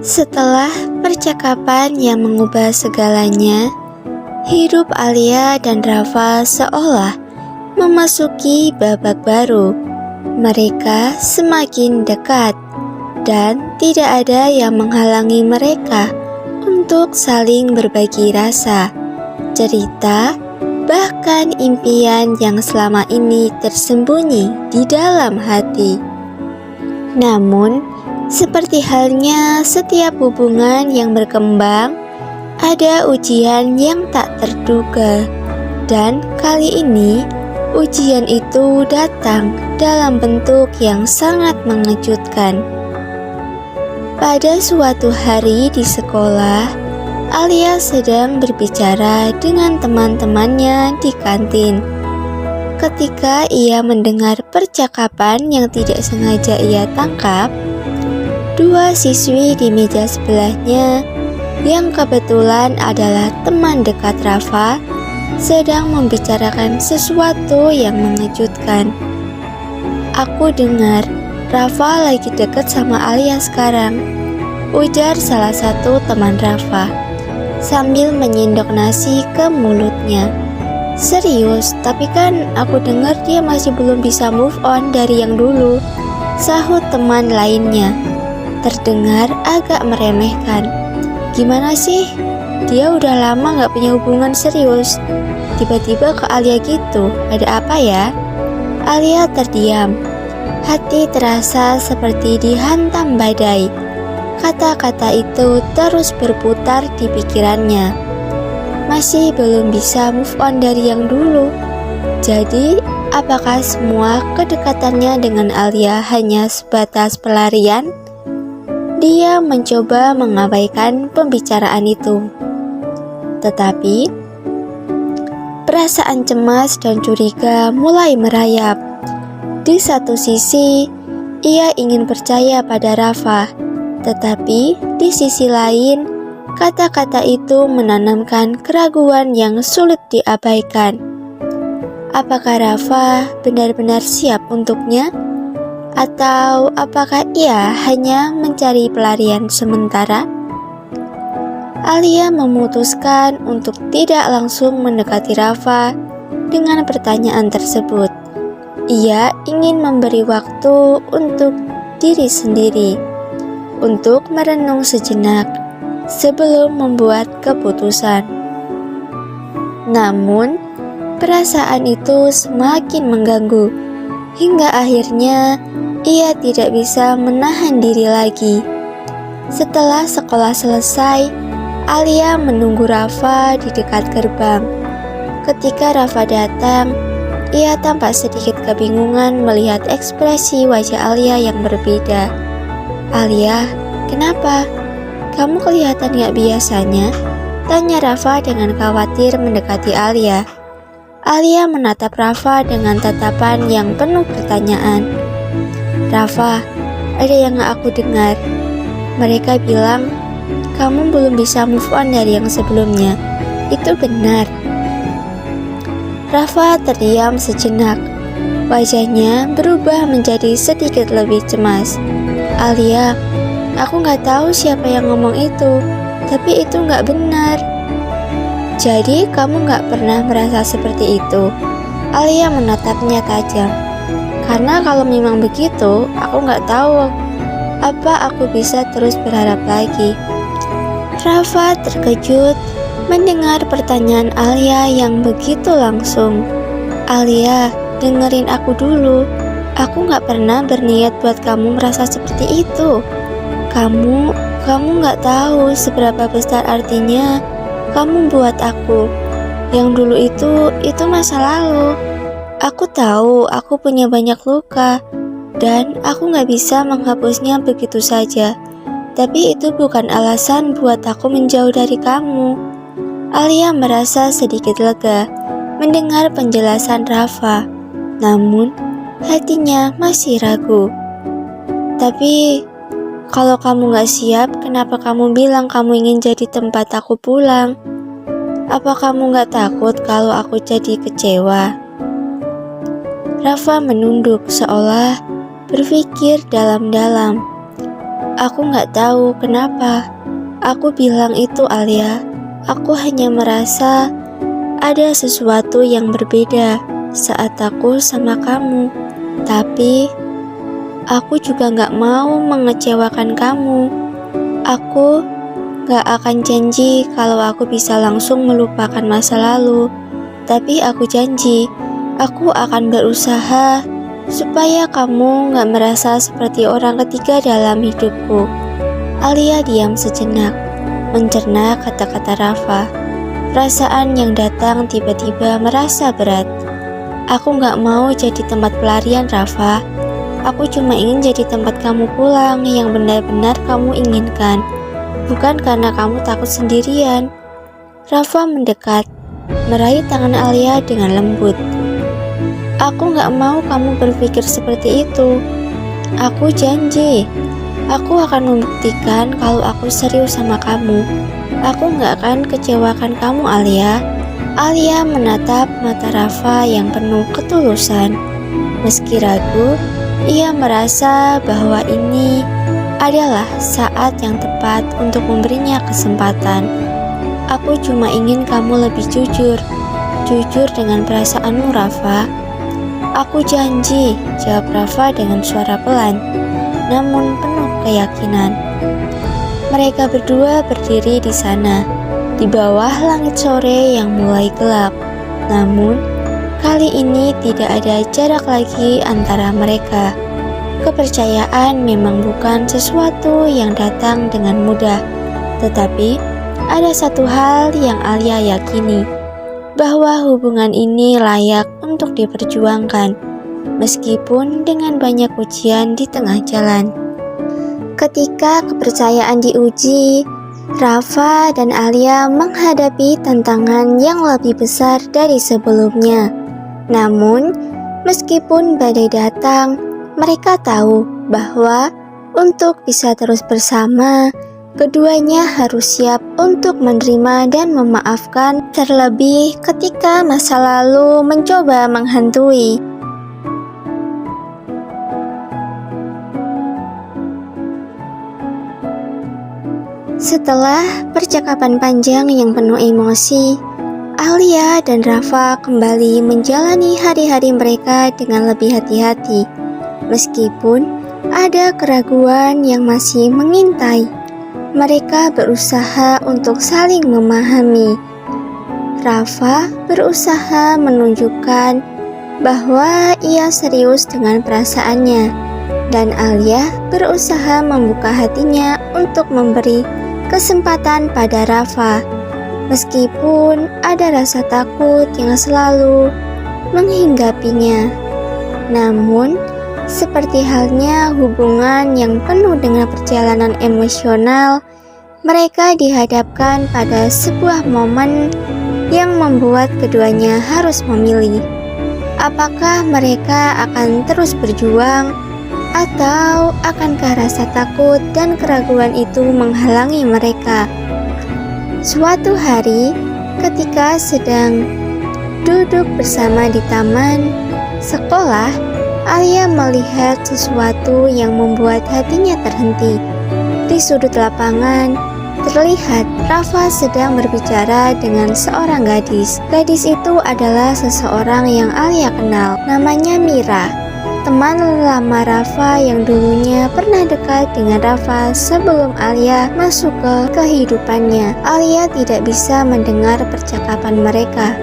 Setelah percakapan yang mengubah segalanya, hidup Alia dan Rafa seolah memasuki babak baru. Mereka semakin dekat dan tidak ada yang menghalangi mereka untuk saling berbagi rasa, cerita, bahkan impian yang selama ini tersembunyi di dalam hati. Namun, seperti halnya setiap hubungan yang berkembang, ada ujian yang tak terduga. Dan kali ini, ujian itu datang dalam bentuk yang sangat mengejutkan. Pada suatu hari di sekolah, Alia sedang berbicara dengan teman-temannya di kantin. Ketika ia mendengar percakapan yang tidak sengaja ia tangkap, dua siswi di meja sebelahnya, yang kebetulan adalah teman dekat Rafa, sedang membicarakan sesuatu yang mengejutkan. "Aku dengar Rafa lagi deket sama Alia sekarang," ujar salah satu teman Rafa, sambil menyendok nasi ke mulutnya. "Serius, tapi kan aku dengar dia masih belum bisa move on dari yang dulu," sahut teman lainnya. Terdengar agak meremehkan. "Gimana sih? Dia udah lama gak punya hubungan serius. Tiba-tiba ke Alia gitu, ada apa ya?" Alia terdiam. Hati terasa seperti dihantam badai. Kata-kata itu terus berputar di pikirannya. Masih belum bisa move on dari yang dulu. Jadi, apakah semua kedekatannya dengan Alia hanya sebatas pelarian? Dia mencoba mengabaikan pembicaraan itu. Tetapi, perasaan cemas dan curiga mulai merayap. Di satu sisi, ia ingin percaya pada Rafa, tetapi di sisi lain, kata-kata itu menanamkan keraguan yang sulit diabaikan. Apakah Rafa benar-benar siap untuknya? Atau apakah ia hanya mencari pelarian sementara? Alia memutuskan untuk tidak langsung mendekati Rafa dengan pertanyaan tersebut. Ia ingin memberi waktu untuk diri sendiri, untuk merenung sejenak sebelum membuat keputusan. Namun, perasaan itu semakin mengganggu, hingga akhirnya ia tidak bisa menahan diri lagi. Setelah sekolah selesai, Alia menunggu Rafa di dekat gerbang. Ketika Rafa datang, ia tampak sedikit kebingungan melihat ekspresi wajah Alia yang berbeda. "Alia, kenapa? Kamu kelihatan gak biasanya?" tanya Rafa dengan khawatir mendekati Alia. Alia menatap Rafa dengan tatapan yang penuh pertanyaan. "Rafa, ada yang gak aku dengar. Mereka bilang kamu belum bisa move on dari yang sebelumnya. Itu benar?" Rafa terdiam sejenak. Wajahnya berubah menjadi sedikit lebih cemas. "Alia, aku gak tahu siapa yang ngomong itu, tapi itu gak benar." "Jadi kamu gak pernah merasa seperti itu?" Alia menatapnya tajam. "Karena kalau memang begitu, aku gak tahu apa aku bisa terus berharap lagi." Rafa terkejut mendengar pertanyaan Alia yang begitu langsung. "Alia, dengerin aku dulu. Aku gak pernah berniat buat kamu merasa seperti itu. Kamu gak tahu seberapa besar artinya kamu buat aku. Yang dulu itu masa lalu. Aku tahu aku punya banyak luka, dan aku gak bisa menghapusnya begitu saja. Tapi itu bukan alasan buat aku menjauh dari kamu." Alia merasa sedikit lega mendengar penjelasan Rafa, namun hatinya masih ragu. "Tapi kalau kamu gak siap, kenapa kamu bilang kamu ingin jadi tempat aku pulang? Apa kamu gak takut kalau aku jadi kecewa?" Rafa menunduk seolah berpikir dalam-dalam. Aku nggak tahu kenapa aku bilang itu, Alia. Aku hanya merasa ada sesuatu yang berbeda saat aku sama kamu. Tapi aku juga nggak mau mengecewakan kamu. Aku gak akan janji kalau aku bisa langsung melupakan masa lalu. Tapi aku janji, aku akan berusaha supaya kamu gak merasa seperti orang ketiga dalam hidupku. Alia diam sejenak, mencerna kata-kata Rafa. Perasaan yang datang tiba-tiba merasa berat. Aku gak mau jadi tempat pelarian, Rafa. Aku cuma ingin jadi tempat kamu pulang yang benar-benar kamu inginkan. Bukan karena kamu takut sendirian. Rafa mendekat, meraih tangan Alia dengan lembut. Aku gak mau kamu berpikir seperti itu. Aku janji, aku akan membuktikan kalau aku serius sama kamu. Aku gak akan kecewakan kamu, Alia. Alia menatap mata Rafa yang penuh ketulusan. Meski ragu, ia merasa bahwa ini adalah saat yang tepat untuk memberinya kesempatan. Aku cuma ingin kamu lebih jujur dengan perasaanmu, Rafa. Aku janji, jawab Rafa dengan suara pelan, namun penuh keyakinan. Mereka berdua berdiri di sana, di bawah langit sore yang mulai gelap. Namun, kali ini tidak ada jarak lagi antara mereka. Kepercayaan memang bukan sesuatu yang datang dengan mudah, tetapi ada satu hal yang Alia yakini, bahwa hubungan ini layak untuk diperjuangkan, meskipun dengan banyak ujian di tengah jalan. Ketika kepercayaan diuji, Rafa dan Alia menghadapi tantangan yang lebih besar dari sebelumnya. Namun, meskipun badai datang, mereka tahu bahwa untuk bisa terus bersama, keduanya harus siap untuk menerima dan memaafkan, terlebih ketika masa lalu mencoba menghantui. Setelah percakapan panjang yang penuh emosi, Alia dan Rafa kembali menjalani hari-hari mereka dengan lebih hati-hati. Meskipun ada keraguan yang masih mengintai, mereka berusaha untuk saling memahami. Rafa berusaha menunjukkan bahwa ia serius dengan perasaannya, dan Alia berusaha membuka hatinya untuk memberi kesempatan pada Rafa. Meskipun ada rasa takut yang selalu menghinggapinya. Namun, seperti halnya hubungan yang penuh dengan perjalanan emosional, mereka dihadapkan pada sebuah momen yang membuat keduanya harus memilih. Apakah mereka akan terus berjuang, atau akankah rasa takut dan keraguan itu menghalangi mereka? Suatu hari, ketika sedang duduk bersama di taman sekolah, Alia melihat sesuatu yang membuat hatinya terhenti. Di sudut lapangan, terlihat Rafa sedang berbicara dengan seorang gadis. Gadis itu adalah seseorang yang Alia kenal, namanya Mira, teman lama Rafa yang dulunya pernah dekat dengan Rafa sebelum Alia masuk ke kehidupannya. Alia tidak bisa mendengar percakapan mereka,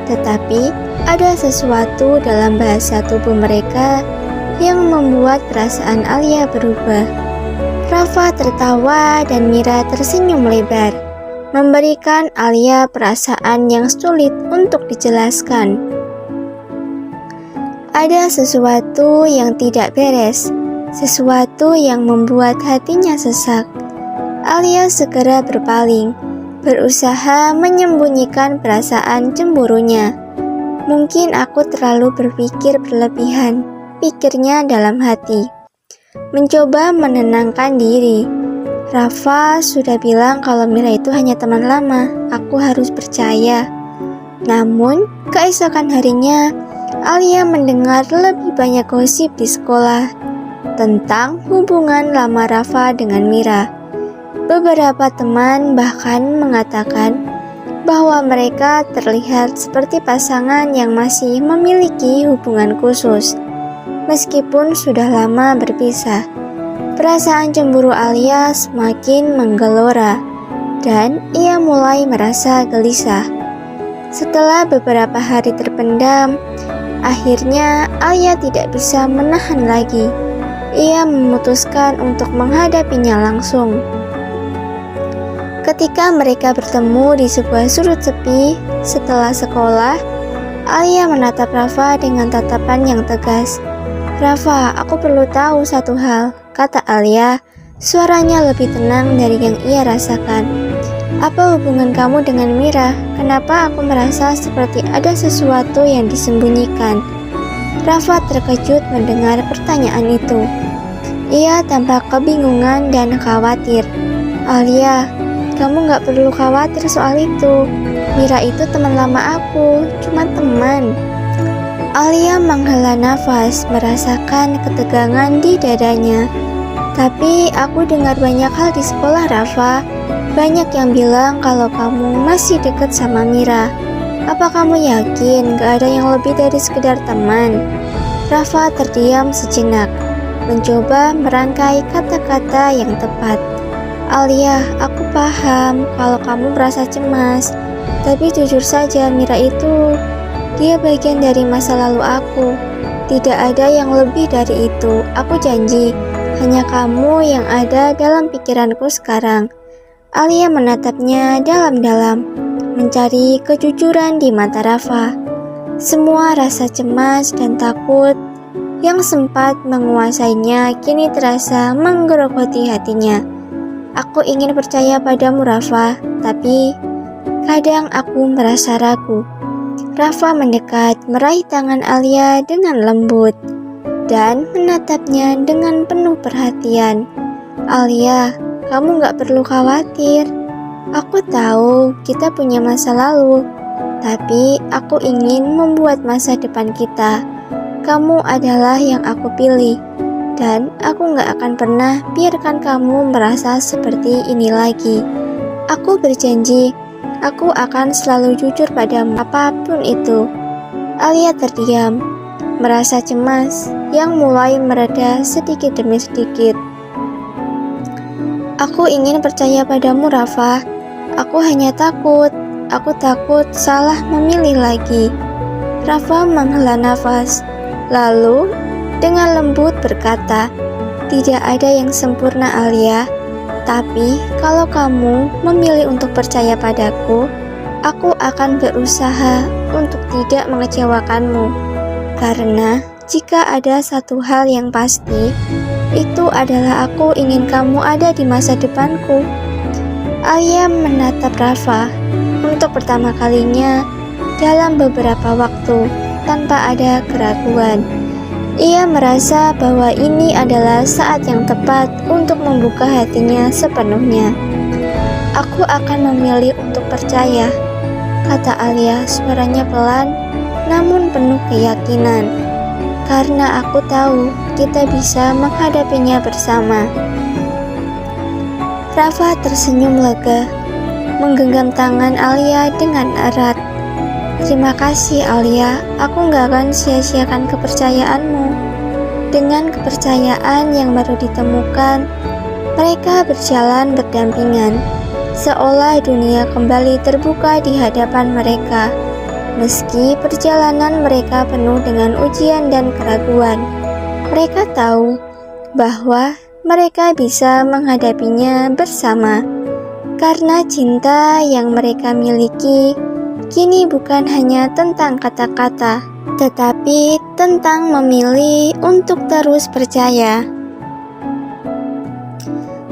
tetapi ada sesuatu dalam bahasa tubuh mereka yang membuat perasaan Alia berubah. Rafa tertawa dan Mira tersenyum lebar, memberikan Alia perasaan yang sulit untuk dijelaskan. Ada sesuatu yang tidak beres, sesuatu yang membuat hatinya sesak. Alia segera berpaling, berusaha menyembunyikan perasaan cemburunya. Mungkin aku terlalu berpikir berlebihan, pikirnya dalam hati. Mencoba menenangkan diri. Rafa sudah bilang kalau Mira itu hanya teman lama, aku harus percaya. Namun, keesokan harinya, Alia mendengar lebih banyak gosip di sekolah. tentang hubungan lama Rafa dengan Mira. Beberapa teman bahkan mengatakan bahwa mereka terlihat seperti pasangan yang masih memiliki hubungan khusus, meskipun sudah lama berpisah. Perasaan cemburu Alia semakin menggelora, dan ia mulai merasa gelisah. Setelah beberapa hari terpendam, akhirnya Alia tidak bisa menahan lagi. Ia memutuskan untuk menghadapinya langsung. Ketika mereka bertemu di sebuah sudut sepi setelah sekolah, Alia menatap Rafa dengan tatapan yang tegas. "Rafa, aku perlu tahu satu hal," kata Alia. Suaranya lebih tenang dari yang ia rasakan. "Apa hubungan kamu dengan Mira? Kenapa aku merasa seperti ada sesuatu yang disembunyikan?" Rafa terkejut mendengar pertanyaan itu. Ia tampak kebingungan dan khawatir. "Alia, kamu gak perlu khawatir soal itu. Mira itu teman lama aku, cuma teman." Alia menghela nafas, merasakan ketegangan di dadanya. "Tapi aku dengar banyak hal di sekolah, Rafa. Banyak yang bilang kalau kamu masih dekat sama Mira. Apa kamu yakin gak ada yang lebih dari sekedar teman?" Rafa terdiam sejenak, mencoba merangkai kata-kata yang tepat. "Alia, aku paham kalau kamu merasa cemas. Tapi jujur saja, Mira itu, dia bagian dari masa lalu aku. Tidak ada yang lebih dari itu. Aku janji, hanya kamu yang ada dalam pikiranku sekarang." Alia menatapnya dalam-dalam, mencari kejujuran di mata Rafa. Semua rasa cemas dan takut yang sempat menguasainya kini terasa menggerogoti hatinya. "Aku ingin percaya padamu, Rafa, tapi kadang aku merasa ragu." Rafa mendekat, meraih tangan Alia dengan lembut, dan menatapnya dengan penuh perhatian. "Alia, kamu gak perlu khawatir. Aku tahu kita punya masa lalu, tapi aku ingin membuat masa depan kita. Kamu adalah yang aku pilih, dan aku gak akan pernah biarkan kamu merasa seperti ini lagi. Aku berjanji, aku akan selalu jujur padamu apapun itu." Alia terdiam, merasa cemas yang mulai mereda sedikit demi sedikit. "Aku ingin percaya padamu, Rafa. Aku hanya takut. Aku takut salah memilih lagi." Rafa menghela nafas, lalu dengan lembut berkata, "Tidak ada yang sempurna, Alia. Tapi kalau kamu memilih untuk percaya padaku, aku akan berusaha untuk tidak mengecewakanmu. Karena jika ada satu hal yang pasti, itu adalah aku ingin kamu ada di masa depanku." Alia menatap Rafa untuk pertama kalinya dalam beberapa waktu tanpa ada keraguan. Ia merasa bahwa ini adalah saat yang tepat untuk membuka hatinya sepenuhnya. "Aku akan memilih untuk percaya," kata Alia, suaranya pelan namun penuh keyakinan. "Karena aku tahu kita bisa menghadapinya bersama." Rafa tersenyum lega, menggenggam tangan Alia dengan erat. "Terima kasih, Alia. Aku gak akan sia-siakan kepercayaanmu." Dengan kepercayaan yang baru ditemukan, mereka berjalan berdampingan, seolah dunia kembali terbuka di hadapan mereka. Meski perjalanan mereka penuh dengan ujian dan keraguan, mereka tahu bahwa mereka bisa menghadapinya bersama. Karena cinta yang mereka miliki kini bukan hanya tentang kata-kata, tetapi tentang memilih untuk terus percaya.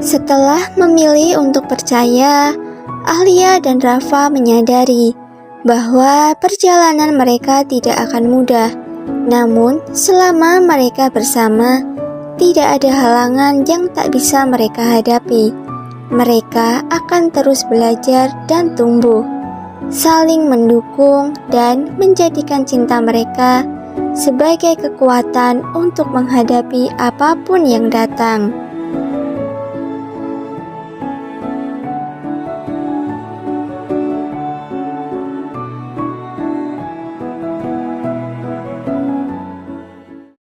Setelah memilih untuk percaya, Alia dan Rafa menyadari bahwa perjalanan mereka tidak akan mudah. Namun, selama mereka bersama, tidak ada halangan yang tak bisa mereka hadapi. Mereka akan terus belajar dan tumbuh, saling mendukung dan menjadikan cinta mereka sebagai kekuatan untuk menghadapi apapun yang datang.